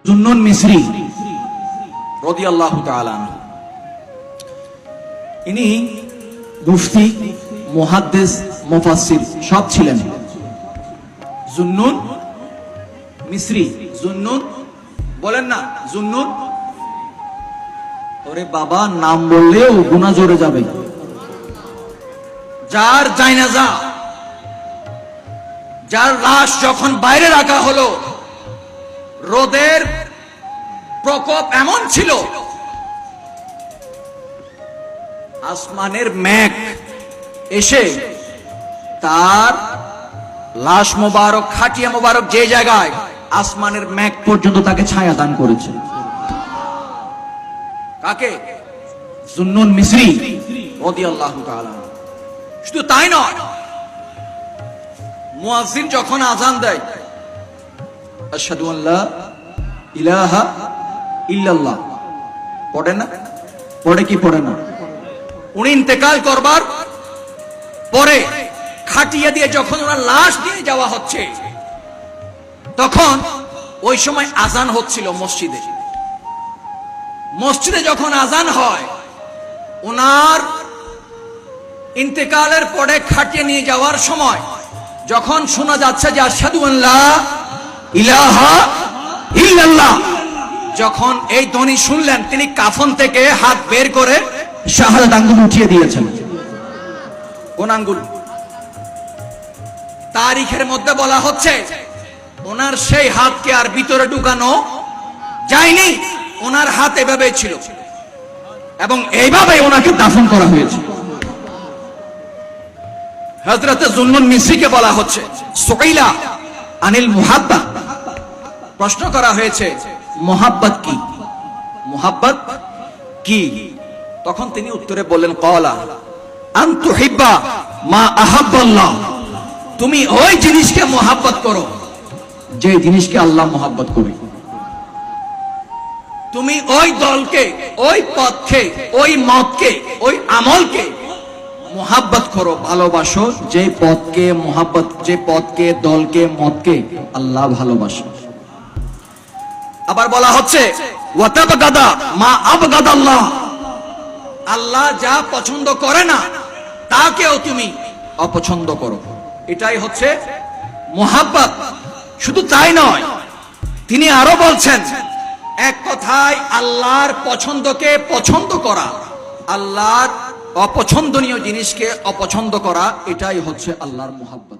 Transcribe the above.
জুন্নুন মিসরি রাদিয়াল্লাহু তাআলা আনহু, ইনি মুফতি, মুহাদ্দিস, মুফাসসির সব ছিলেন। জুন্নুন মিসরি, জুন্নুন বলেন না, জুন্নুন। ওরে বাবা, নাম বললেও গুনাহ জোরে যাবে। যার জানাজা, যার লাশ যখন বাইরে রাখা হলো, রোদের প্রকোপ এমন ছিল, আসমানের মেঘ এসে তার লাশ মোবারক, খাটিয়া মোবারক যে জায়গায়, আসমানের মেঘ পর্যন্ত তাকে ছায়া দান করেছে। কাকে? জুন্নুন মিসরি রাদিয়াল্লাহু তাআলা। শুধু তাই নয়, মুয়াজ্জিন যখন আযান দেয়, আশহাদু আল্লা ইলাহা ইল্লাল্লাহ পড়ে না? পড়ে কি পড়ে না? উনি ইন্তেকাল করবার পরে খাটিয়া দিয়ে যখন ওনার লাশ দিয়ে যাওয়া হচ্ছে, তখন ওই সময় আযান হচ্ছিল মসজিদে। মসজিদে যখন আযান হয়, ওনার ইন্তেকালের পরে খাটিয়ে নিয়ে যাওয়ার সময় যখন শোনা যাচ্ছে যে আশহাদু আল্লা ইলাহা ইল্লাল্লাহ, যখন এই ধ্বনি শুনলেন, তিনি কাফন থেকে হাত বের করে শাহাদাত আঙ্গুল উঠিয়ে দিয়েছেন। কোন আঙ্গুল? তারিখের মধ্যে বলা হচ্ছে ওনার সেই হাতকে আর ভিতরে ঢুকানো যায়নি, ওনার হাত এভাবে ছিল এবং এইভাবে ওনাকে দাফন করা হয়েছে। হযরতে জুন্নুন মিসরিকে বলা হচ্ছে সুইলা আনিল মুহাব্বা, প্রশ্ন করা হয়েছে মুহাব্বত কি? মুহাব্বত কি? তখন তিনি উত্তরে বললেন ক্বালা আন তুহিব্বা মা আহাব্বাল্লাহ, তুমি ওই জিনিসকে মুহাব্বত করো যে জিনিসকে আল্লাহ মুহাব্বত করে। তুমি ওই দলকে, ওই পথকে, ওই মতকে, ওই আমলকে মুহাব্বত করো, ভালোবাসো যে পথকে, মুহাব্বত যে পথকে, দলকে, মতকে আল্লাহ ভালোবাসে। আবার বলা হচ্ছে ওয়াতাবগাদা মা আবগাদাল্লাহ, আল্লাহ যা পছন্দ করে না তাকেও তুমি অপছন্দ করো। এটাই হচ্ছে মুহাব্বত। শুধু তাই নয়, তিনি আরো বলছেন, এক কথায় আল্লাহর পছন্দকে পছন্দ করা, আল্লাহর অপছন্দনীয় জিনিসকে অপছন্দ করা, এটাই হচ্ছে আল্লাহর মুহাব্বত।